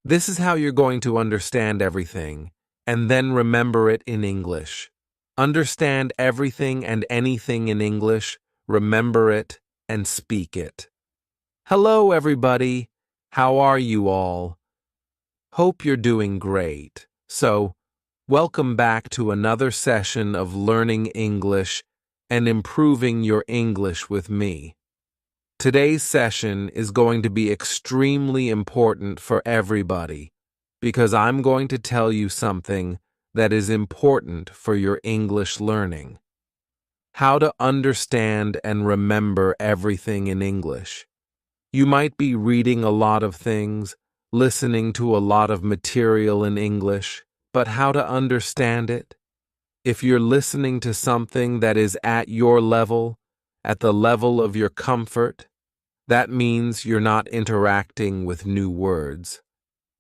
This is how you're going to understand everything, and then remember it in English. Understand everything and anything in English, remember it, and speak it. Hello, everybody. How are you all? Hope you're doing great. So, welcome back to another session of learning English and improving your English with me. Today's session is going to be extremely important for everybody because I'm going to tell you something that is important for your English learning. How to understand and remember everything in English. You might be reading a lot of things, listening to a lot of material in English, but how to understand it? If you're listening to something that is at your level, at the level of your comfort, that means you're not interacting with new words,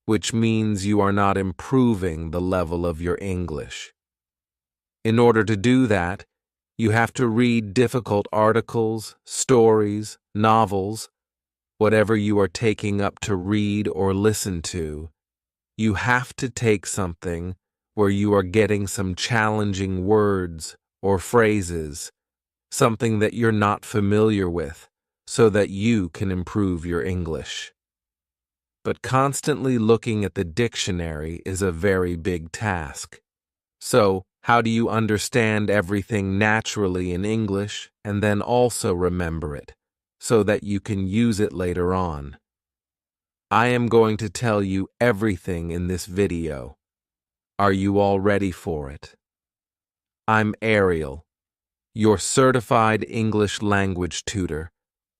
which means you are not improving the level of your English. In order to do that, you have to read difficult articles, stories, novels, whatever you are taking up to read or listen to. You have to take something where you are getting some challenging words or phrases, something that you're not familiar with, so that you can improve your English. But constantly looking at the dictionary is a very big task. So, how do you understand everything naturally in English and then also remember it, so that you can use it later on? I am going to tell you everything in this video. Are you all ready for it? I'm Ariel, your certified English language tutor,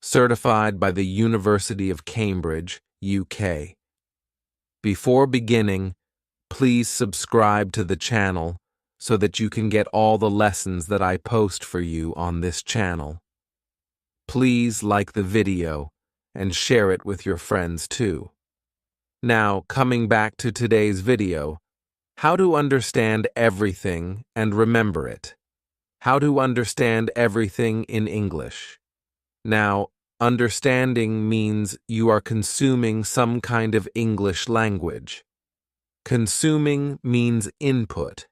certified by the University of Cambridge, UK. Before beginning, please subscribe to the channel so that you can get all the lessons that I post for you on this channel. Please like the video and share it with your friends too. Now, coming back to today's video, how to understand everything and remember it. How to understand everything in English. Now, understanding means you are consuming some kind of English language. Consuming means input.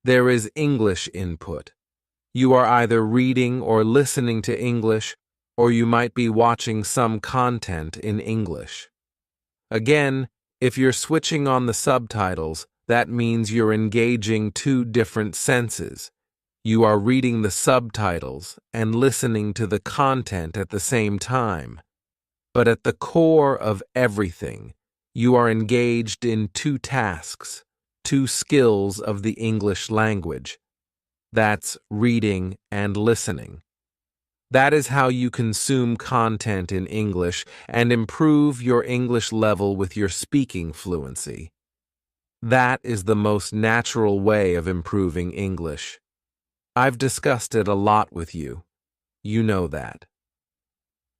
There is English input. You are either reading or listening to English, or you might be watching some content in English. Again, if you're switching on the subtitles, that means you're engaging two different senses. You are reading the subtitles and listening to the content at the same time. But at the core of everything, you are engaged in two tasks, two skills of the English language. That's reading and listening. That is how you consume content in English and improve your English level with your speaking fluency. That is the most natural way of improving English. I've discussed it a lot with you. You know that.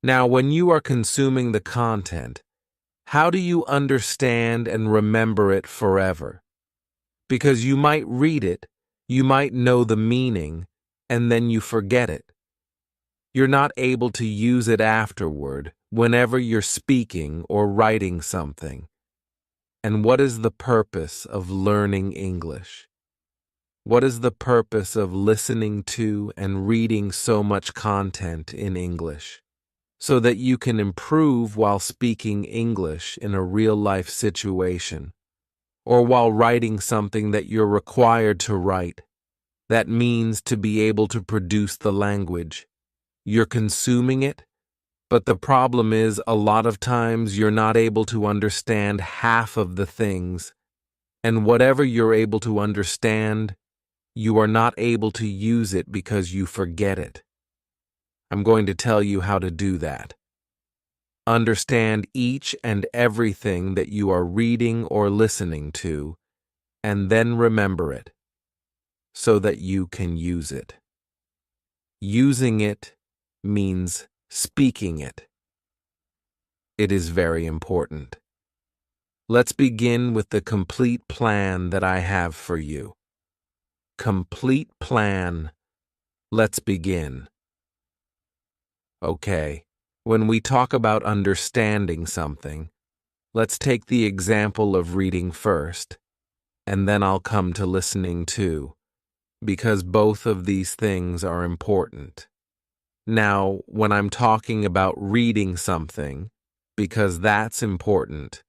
Now, when you are consuming the content, how do you understand and remember it forever? Because you might read it, you might know the meaning, and then you forget it. You're not able to use it afterward whenever you're speaking or writing something. And what is the purpose of learning English? What is the purpose of listening to and reading so much content in English? So that you can improve while speaking English in a real-life situation, or while writing something that you're required to write. That means to be able to produce the language. You're consuming it, but the problem is a lot of times you're not able to understand half of the things, and whatever you're able to understand, you are not able to use it because you forget it. I'm going to tell you how to do that. Understand each and everything that you are reading or listening to, and then remember it, so that you can use it. Using it means speaking it. It is very important. Let's begin with the complete plan that I have for you. Complete plan. Let's begin. Okay, when we talk about understanding something, Let's take the example of reading first, and then I'll come to listening too, because both of these things are important. Now, when I'm talking about reading something, because that's important,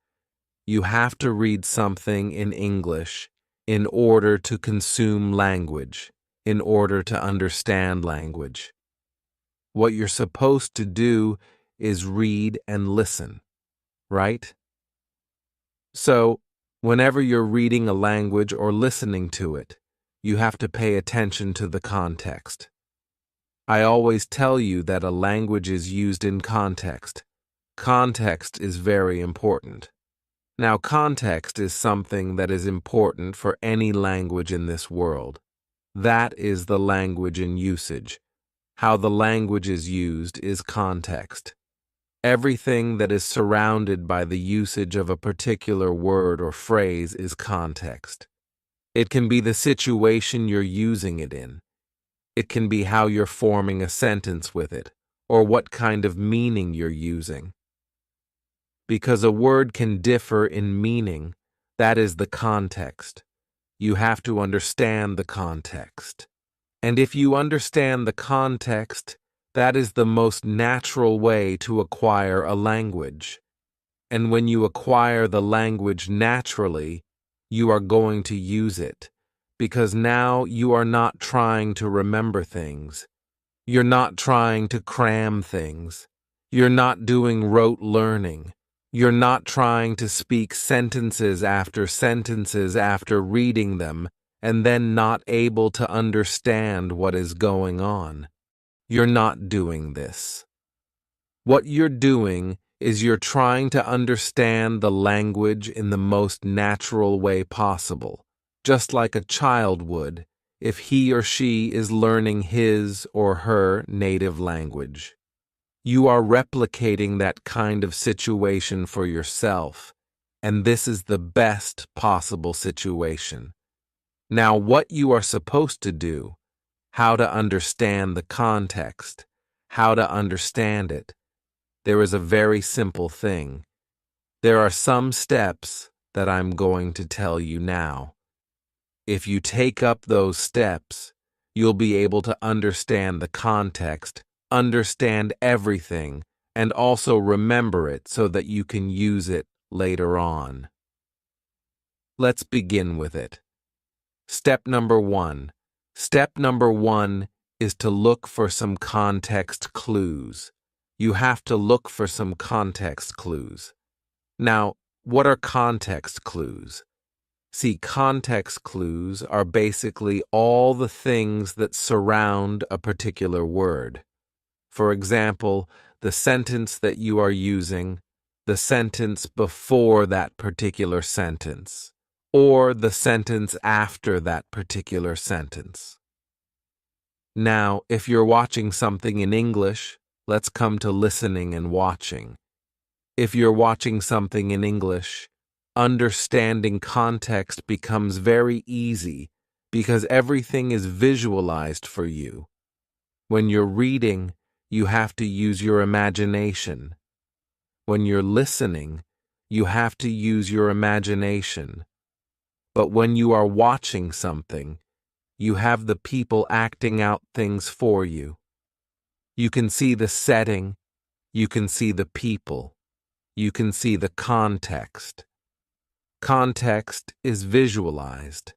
you have to read something in English in order to consume language, in order to understand language. What you're supposed to do is read and listen, right? So, whenever you're reading a language or listening to it, you have to pay attention to the context. I always tell you that a language is used in context. Context is very important. Now, context is something that is important for any language in this world. That is the language in usage. How the language is used is context. Everything that is surrounded by the usage of a particular word or phrase is context. It can be the situation you're using it in. It can be how you're forming a sentence with it, or what kind of meaning you're using. Because a word can differ in meaning, that is the context. You have to understand the context. And if you understand the context, that is the most natural way to acquire a language. And when you acquire the language naturally, you are going to use it, because now you are not trying to remember things. You're not trying to cram things. You're not doing rote learning. You're not trying to speak sentences after reading them and then not able to understand what is going on. You're not doing this. What you're doing is you're trying to understand the language in the most natural way possible, just like a child would if he or she is learning his or her native language. You are replicating that kind of situation for yourself, and this is the best possible situation. Now, what you are supposed to do, how to understand the context, how to understand it, there is a very simple thing. There are some steps that I'm going to tell you now. If you take up those steps, you'll be able to understand the context, understand everything, and also remember it so that you can use it later on. Let's begin with it. Step number 1. Step number 1 is to look for some context clues. You have to look for some context clues. Now, what are context clues? See, context clues are basically all the things that surround a particular word. For example, the sentence that you are using, the sentence before that particular sentence, or the sentence after that particular sentence. Now, if you're watching something in English, let's come to listening and watching. If you're watching something in English, understanding context becomes very easy because everything is visualized for you. When you're reading, you have to use your imagination. When you're listening, you have to use your imagination. But when you are watching something, you have the people acting out things for you. You can see the setting, you can see the people, you can see the context. Context is visualized,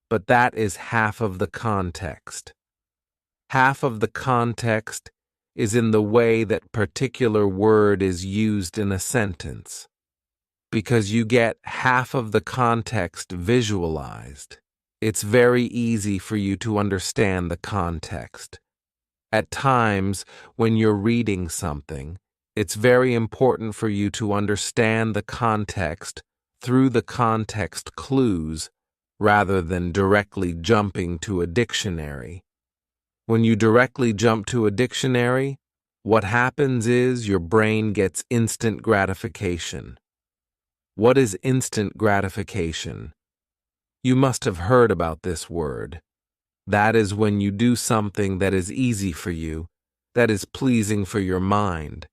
but that is half of the context. Half of the context is in the way that particular word is used in a sentence, because you get half of the context visualized. It's very easy for you to understand the context. At times, when you're reading something, it's very important for you to understand the context through the context clues rather than directly jumping to a dictionary. When you directly jump to a dictionary, what happens is your brain gets instant gratification. What is instant gratification? You must have heard about this word. That is when you do something that is easy for you, that is pleasing for your mind.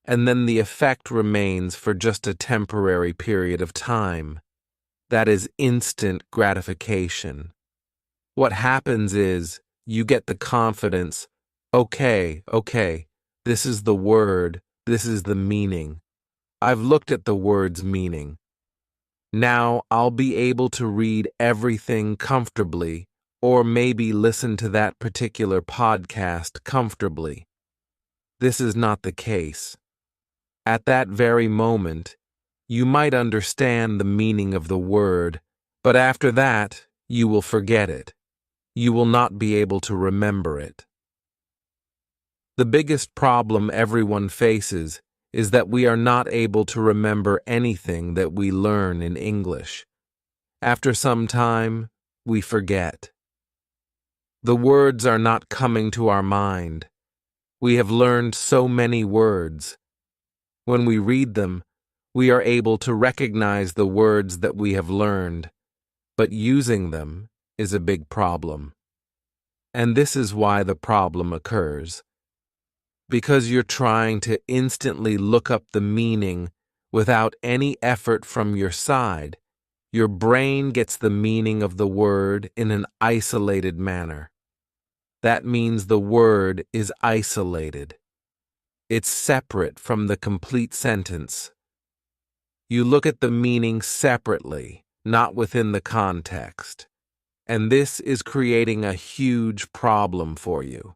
and then the effect remains for just a temporary period of time. That is instant gratification. What happens is you get the confidence, okay, this is the word, this is the meaning. I've looked at the word's meaning. Now I'll be able to read everything comfortably, or maybe listen to that particular podcast comfortably. This is not the case. At that very moment, you might understand the meaning of the word, but after that, you will forget it. You will not be able to remember it. The biggest problem everyone faces is that we are not able to remember anything that we learn in English. After some time, we forget. The words are not coming to our mind. We have learned so many words. When we read them, we are able to recognize the words that we have learned, but using them is a big problem. And this is why the problem occurs. Because you're trying to instantly look up the meaning without any effort from your side, your brain gets the meaning of the word in an isolated manner. That means the word is isolated. It's separate from the complete sentence. You look at the meaning separately, not within the context. And this is creating a huge problem for you.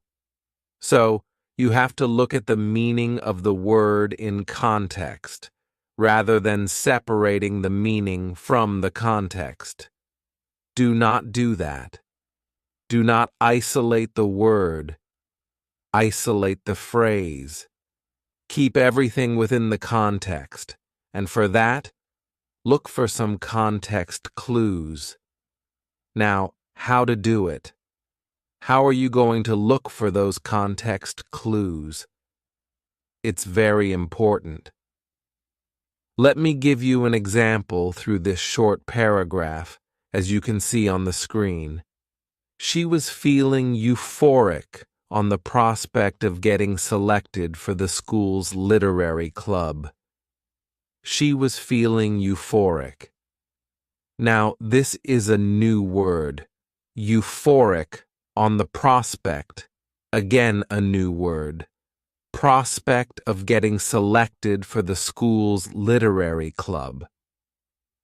So, you have to look at the meaning of the word in context, rather than separating the meaning from the context. Do not do that. Do not isolate the word. Isolate the phrase. Keep everything within the context, and for that, look for some context clues. Now, how to do it? How are you going to look for those context clues? It's very important. Let me give you an example through this short paragraph, as you can see on the screen. She was feeling euphoric on the prospect of getting selected for the school's literary club. She was feeling euphoric. Now, this is a new word. Euphoric on the prospect. Again, a new word. Prospect of getting selected for the school's literary club.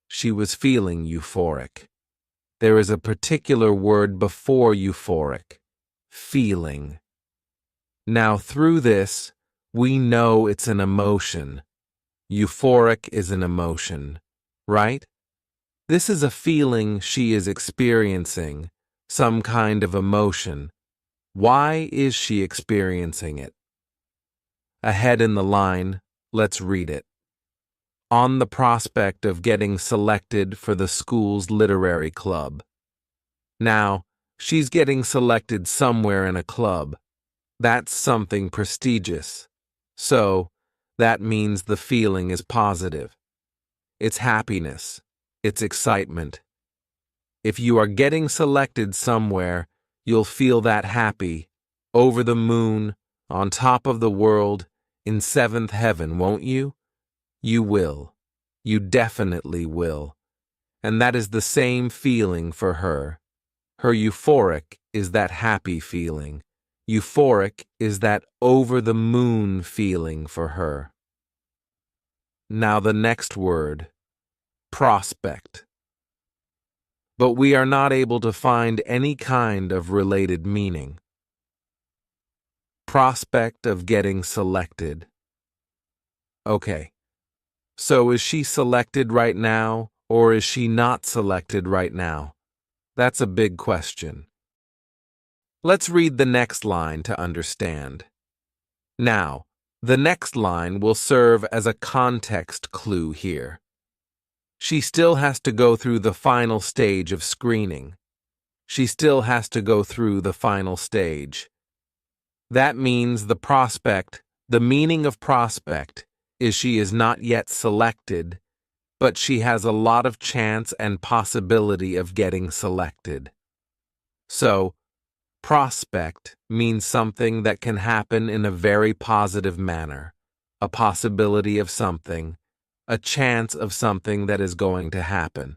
She was feeling euphoric. There is a particular word before euphoric. Feeling. Now, through this, we know it's an emotion. Euphoric is an emotion, right? This is a feeling she is experiencing, some kind of emotion. Why is she experiencing it? Ahead in the line, let's read it. On the prospect of getting selected for the school's literary club. Now, she's getting selected somewhere in a club. That's something prestigious. So, that means the feeling is positive. It's happiness. It's excitement. If you are getting selected somewhere, you'll feel that happy, over the moon, on top of the world, in seventh heaven, won't you? You will. You definitely will. And that is the same feeling for her. Her euphoric is that happy feeling. Euphoric is that over-the-moon feeling for her. Now the next word, prospect. But we are not able to find any kind of related meaning. Prospect of getting selected. Okay, so is she selected right now, or is she not selected right now? That's a big question. Let's read the next line to understand. Now, the next line will serve as a context clue here. She still has to go through the final stage of screening. She still has to go through the final stage. That means the meaning of prospect is she is not yet selected, but she has a lot of chance and possibility of getting selected. So, prospect means something that can happen in a very positive manner, a possibility of something, a chance of something that is going to happen.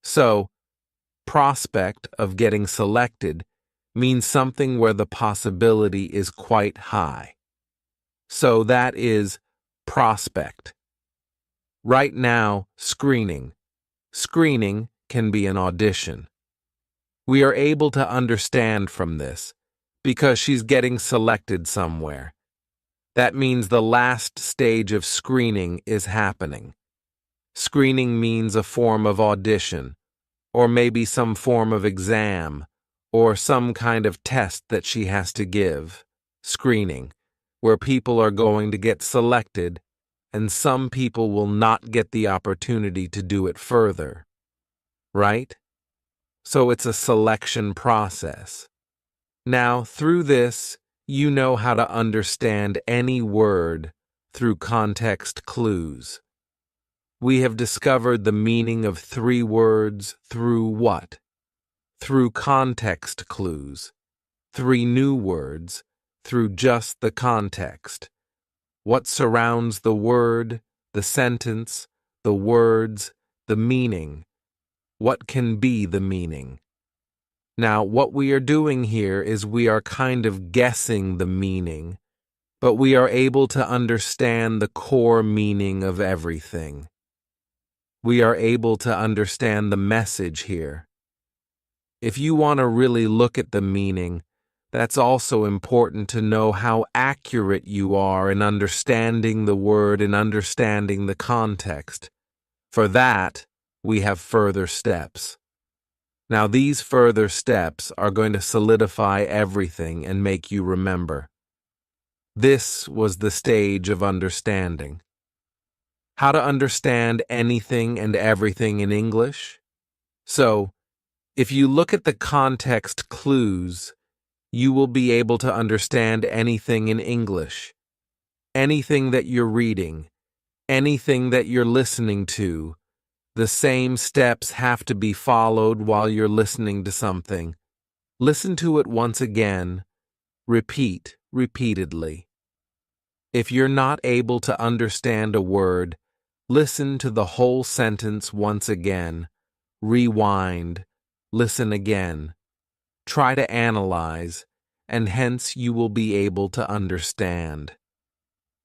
So, prospect of getting selected means something where the possibility is quite high. So that is prospect. Right now, screening. Screening can be an audition. We are able to understand from this because she's getting selected somewhere. That means the last stage of screening is happening. Screening means a form of audition, or maybe some form of exam, or some kind of test that she has to give. Screening, where people are going to get selected, and some people will not get the opportunity to do it further. Right? So it's a selection process. Now, through this, you know how to understand any word through context clues. We have discovered the meaning of 3 words through what? Through context clues. 3 new words through just the context. What surrounds the word, the sentence, the words, the meaning. What can be the meaning? Now, what we are doing here is we are kind of guessing the meaning, but we are able to understand the core meaning of everything. We are able to understand the message here. If you want to really look at the meaning, that's also important to know how accurate you are in understanding the word and understanding the context. For that, we have further steps. Now, these further steps are going to solidify everything and make you remember. This was the stage of understanding. How to understand anything and everything in English? So, if you look at the context clues, you will be able to understand anything in English. Anything that you're reading, anything that you're listening to. The same steps have to be followed while you're listening to something. Listen to it once again. Repeat repeatedly. If you're not able to understand a word, listen to the whole sentence once again. Rewind. Listen again. Try to analyze, and hence you will be able to understand.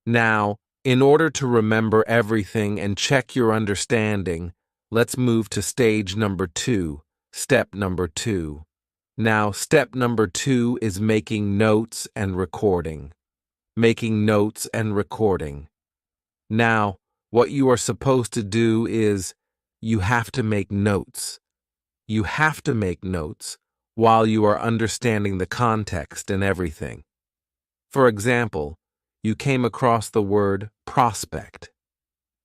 Now, in order to remember everything and check your understanding, let's move to stage number 2, step number 2. Now, step number 2 is making notes and recording. Making notes and recording. Now, what you are supposed to do is you have to make notes. You have to make notes while you are understanding the context and everything. For example, you came across the word prospect.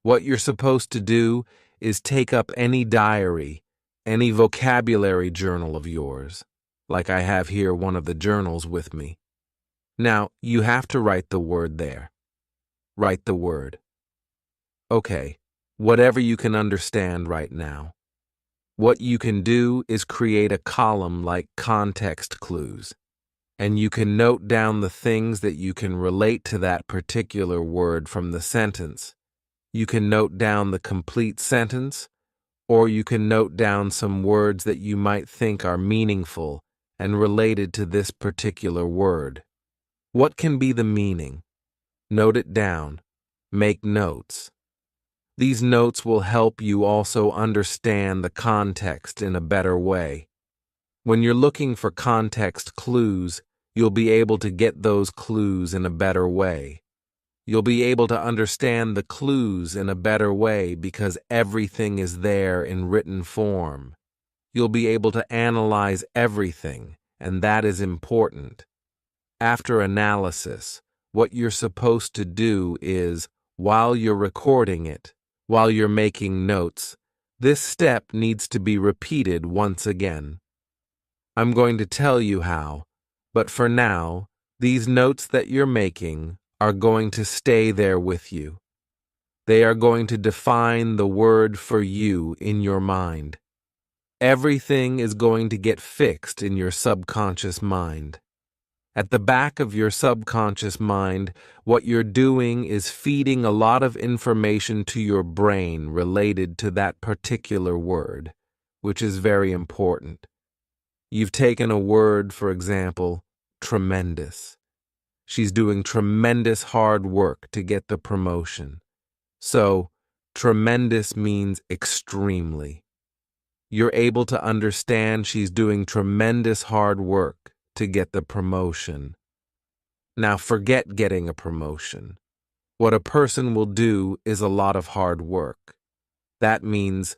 What you're supposed to do is take up any diary, any vocabulary journal of yours, like I have here one of the journals with me. Now, you have to write the word there. Write the word. Okay, whatever you can understand right now. What you can do is create a column like context clues, and you can note down the things that you can relate to that particular word from the sentence. You can note down the complete sentence, or you can note down some words that you might think are meaningful and related to this particular word. What can be the meaning? Note it down. Make notes. These notes will help you also understand the context in a better way. When you're looking for context clues, you'll be able to get those clues in a better way. You'll be able to understand the clues in a better way because everything is there in written form. You'll be able to analyze everything, and that is important. After analysis, what you're supposed to do is, while you're recording it, while you're making notes, this step needs to be repeated once again. I'm going to tell you how, but for now, these notes that you're making are going to stay there with you. They are going to define the word for you in your mind. Everything is going to get fixed in your subconscious mind. At the back of your subconscious mind, what you're doing is feeding a lot of information to your brain related to that particular word, which is very important. You've taken a word, for example, tremendous. She's doing tremendous hard work to get the promotion. So, tremendous means extremely. You're able to understand she's doing tremendous hard work to get the promotion. Now forget getting a promotion. What a person will do is a lot of hard work. That means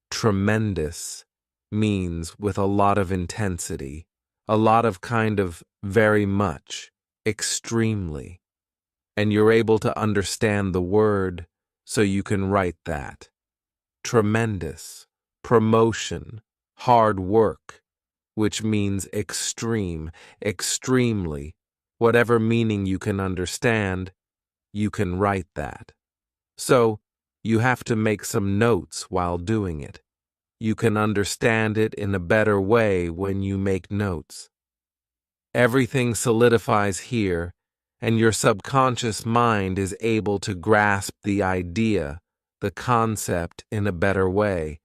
tremendous means with a lot of intensity, a lot of kind of very much, extremely. And you're able to understand the word, so you can write that. Tremendous, promotion, hard work, which means extreme, extremely. Whatever meaning you can understand, you can write that. So, you have to make some notes while doing it. You can understand it in a better way when you make notes. Everything solidifies here, and your subconscious mind is able to grasp the idea, the concept in a better way,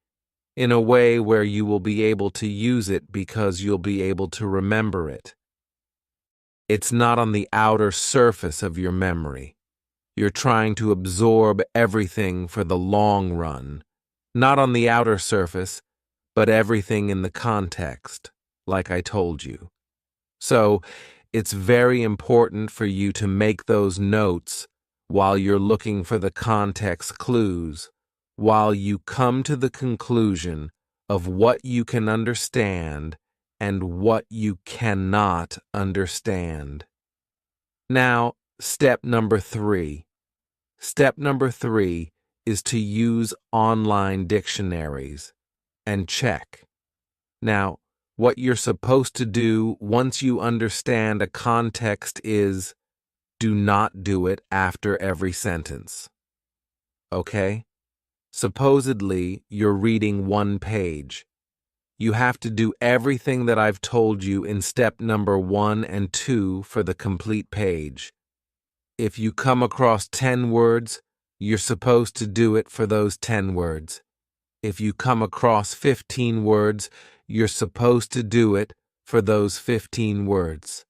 in a way where you will be able to use it because you'll be able to remember it. It's not on the outer surface of your memory. You're trying to absorb everything for the long run, not on the outer surface, but everything in the context, like I told you. So, it's very important for you to make those notes while you're looking for the context clues, while you come to the conclusion of what you can understand and what you cannot understand. Now, step number 3. Step number 3 is to use online dictionaries and check. Now, what you're supposed to do once you understand a context is do not do it after every sentence. Okay? Supposedly, you're reading one page. You have to do everything that I've told you in step number 1 and 2 for the complete page. If you come across 10 words, you're supposed to do it for those 10 words. If you come across 15 words, you're supposed to do it for those 15 words.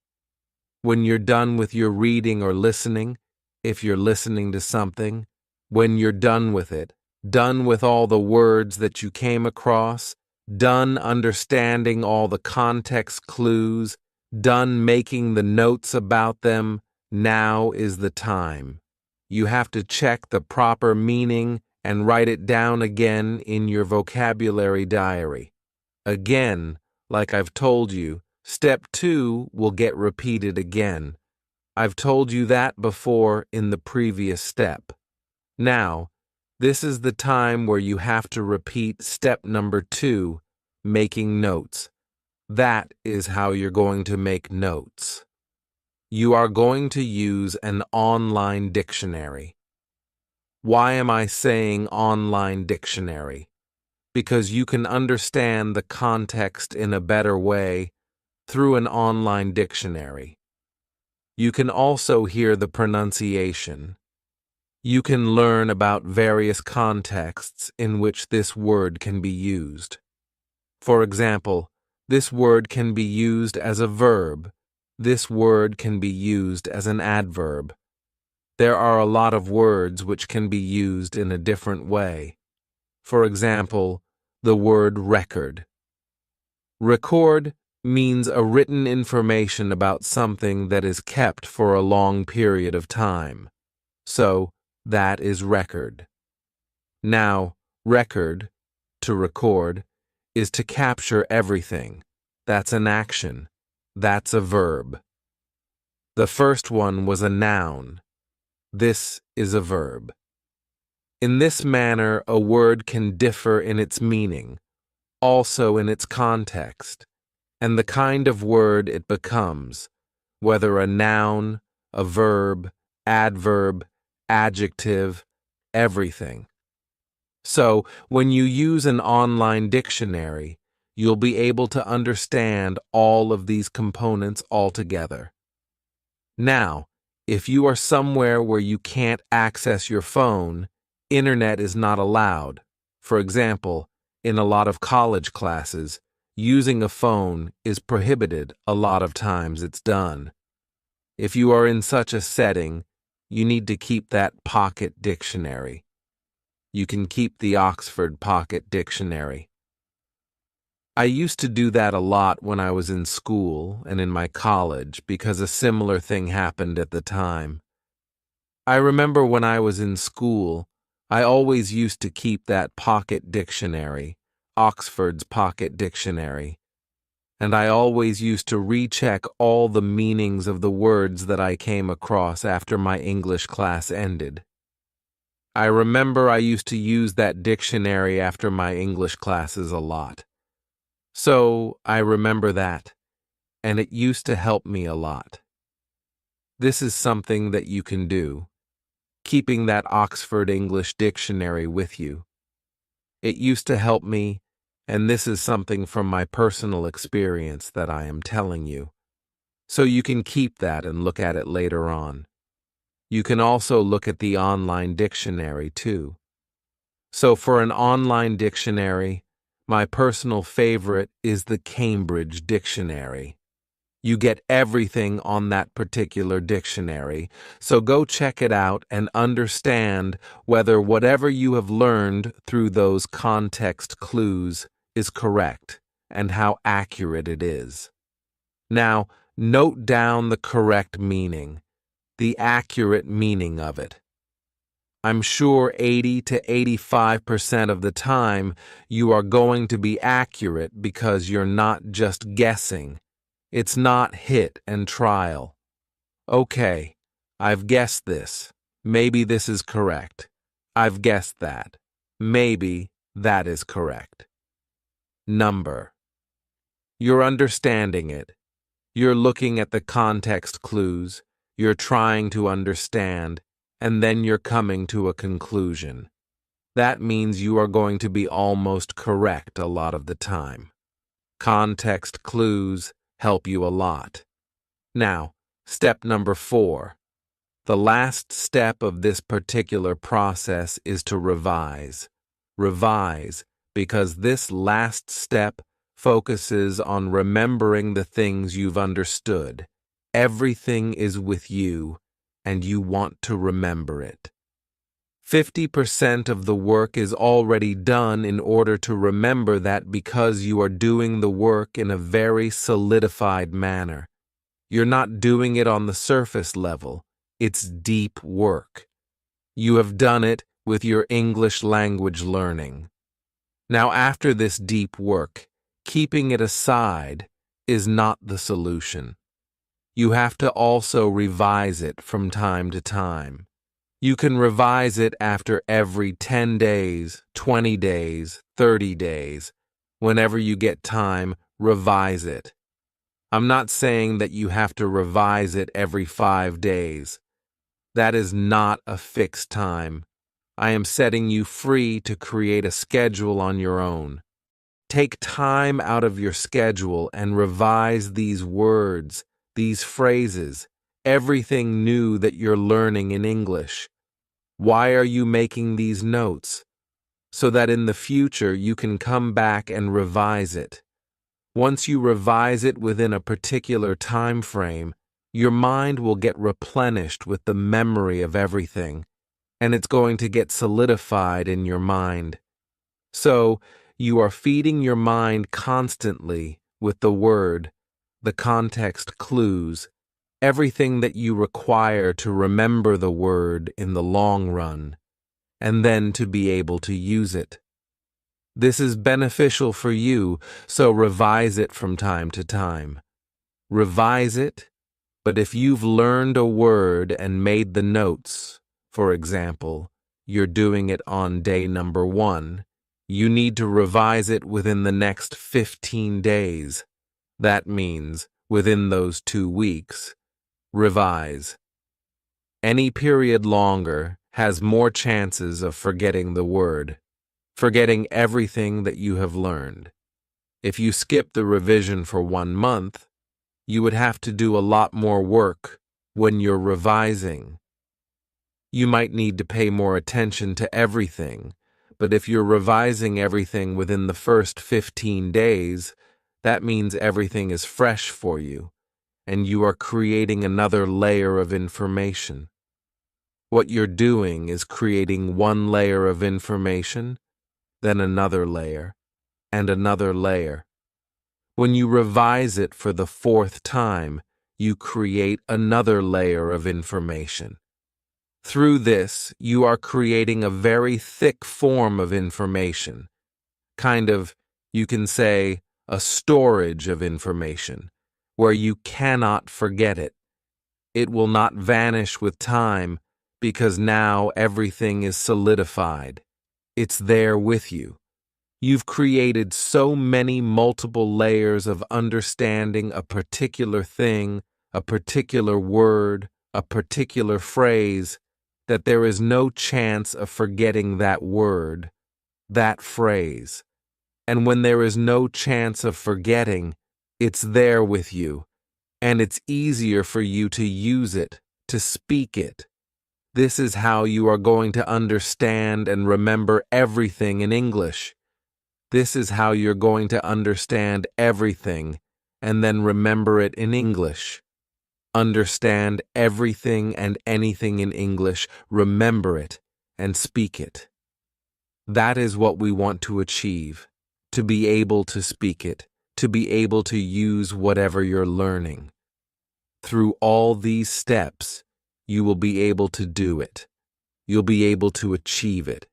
When you're done with your reading or listening, if you're listening to something, when you're done with it, done with all the words that you came across, done understanding all the context clues, done making the notes about them, now is the time. You have to check the proper meaning and write it down again in your vocabulary diary. Again, like I've told you, step 2 will get repeated again. I've told you that before in the previous step. Now, this is the time where you have to repeat step number 2, making notes. That is how you're going to make notes. You are going to use an online dictionary. Why am I saying online dictionary? Because you can understand the context in a better way through an online dictionary. You can also hear the pronunciation. You can learn about various contexts in which this word can be used. For example, this word can be used as a verb. This word can be used as an adverb. There are a lot of words which can be used in a different way. For example, the word record. Record means a written information about something that is kept for a long period of time. So, that is record. Now, record, to record, is to capture everything. That's an action. That's a verb. The first one was a noun. This is a verb. In this manner, a word can differ in its meaning, also in its context, and the kind of word it becomes, whether a noun, a verb, adverb, adjective, everything. So, when you use an online dictionary, you'll be able to understand all of these components altogether. Now, if you are somewhere where you can't access your phone, internet is not allowed. For example, in a lot of college classes, using a phone is prohibited. A lot of times it's done. If you are in such a setting, you need to keep that pocket dictionary. You can keep the Oxford Pocket Dictionary. I used to do that a lot when I was in school and in my college because a similar thing happened at the time. I remember when I was in school, I always used to keep that pocket dictionary, Oxford's Pocket Dictionary, and I always used to recheck all the meanings of the words that I came across after my English class ended. I remember I used to use that dictionary after my English classes a lot. So I remember that, and it used to help me a lot. This is something that you can do, keeping that Oxford English Dictionary with you. It used to help me, and this is something from my personal experience that I am telling you. So you can keep that and look at it later on. You can also look at the online dictionary too. So for an online dictionary, my personal favorite is the Cambridge Dictionary. You get everything on that particular dictionary, so go check it out and understand whether whatever you have learned through those context clues is correct and how accurate it is. Now, note down the correct meaning, the accurate meaning of it. I'm sure 80 to 85% of the time you are going to be accurate because you're not just guessing. It's not hit and trial. Okay, I've guessed this. Maybe this is correct. I've guessed that. Maybe that is correct. Number. You're understanding it. You're looking at the context clues. You're trying to understand. And then you're coming to a conclusion. That means you are going to be almost correct a lot of the time. Context clues help you a lot. Now, step number 4. The last step of this particular process is to revise. Revise, because this last step focuses on remembering the things you've understood. Everything is with you, and you want to remember it. 50% of the work is already done in order to remember that because you are doing the work in a very solidified manner. You're not doing it on the surface level. It's deep work. You have done it with your English language learning. Now, after this deep work, keeping it aside is not the solution. You have to also revise it from time to time. You can revise it after every 10 days, 20 days, 30 days. Whenever you get time, revise it. I'm not saying that you have to revise it every 5 days. That is not a fixed time. I am setting you free to create a schedule on your own. Take time out of your schedule and revise these words, these phrases, everything new that you're learning in English. Why are you making these notes? So that in the future you can come back and revise it. Once you revise it within a particular time frame, your mind will get replenished with the memory of everything, and it's going to get solidified in your mind. So, you are feeding your mind constantly with the word, the context clues, everything that you require to remember the word in the long run, and then to be able to use it. This is beneficial for you, so revise it from time to time. Revise it, but if you've learned a word and made the notes, for example, you're doing it on day number 1, you need to revise it within the next 15 days. That means within those 2 weeks. Revise. Any period longer has more chances of forgetting the word, forgetting everything that you have learned. If you skip the revision for 1 month, you would have to do a lot more work when you're revising. You might need to pay more attention to everything, but if you're revising everything within the first 15 days, that means everything is fresh for you, and you are creating another layer of information. What you're doing is creating one layer of information, then another layer, and another layer. When you revise it for the fourth time, you create another layer of information. Through this, you are creating a very thick form of information. Kind of, you can say, a storage of information, where you cannot forget it. It will not vanish with time, because now everything is solidified. It's there with you. You've created so many multiple layers of understanding a particular thing, a particular word, a particular phrase, that there is no chance of forgetting that word, that phrase. And when there is no chance of forgetting, it's there with you, and it's easier for you to use it, to speak it. This is how you are going to understand and remember everything in English. This is how you're going to understand everything and then remember it in English. Understand everything and anything in English, remember it, and speak it. That is what we want to achieve, to be able to speak it, to be able to use whatever you're learning. Through all these steps, you will be able to do it. You'll be able to achieve it.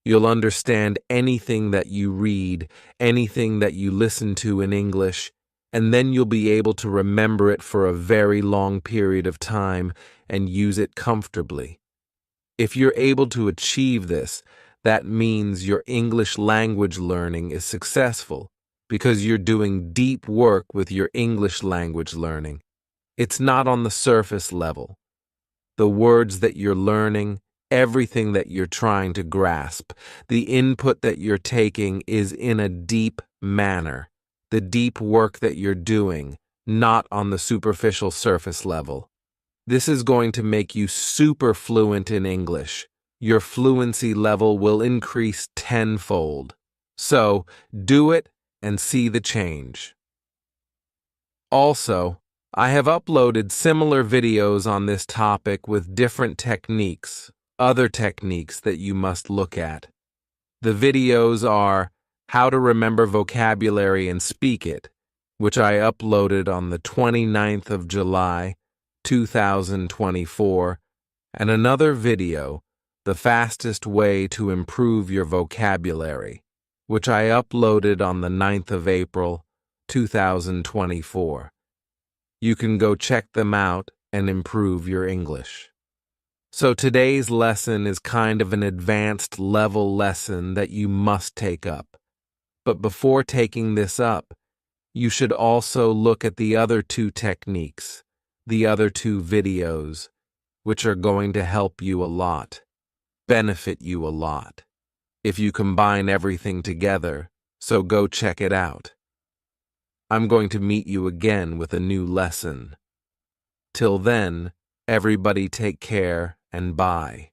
You'll understand anything that you read, anything that you listen to in English, and then you'll be able to remember it for a very long period of time and use it comfortably. If you're able to achieve this, that means your English language learning is successful because you're doing deep work with your English language learning. It's not on the surface level. The words that you're learning, everything that you're trying to grasp, the input that you're taking is in a deep manner. The deep work that you're doing, not on the superficial surface level. This is going to make you super fluent in English. Your fluency level will increase tenfold. So, do it and see the change. Also, I have uploaded similar videos on this topic with different techniques, other techniques that you must look at. The videos are How to Remember Vocabulary and Speak It, which I uploaded on the 29th of July, 2024, and another video, The Fastest Way to Improve Your Vocabulary, which I uploaded on the 9th of April, 2024. You can go check them out and improve your English. So today's lesson is kind of an advanced level lesson that you must take up. But before taking this up, you should also look at the other two techniques, the other two videos, which are going to help you a lot, benefit you a lot, if you combine everything together, so go check it out. I'm going to meet you again with a new lesson. Till then, everybody take care and bye.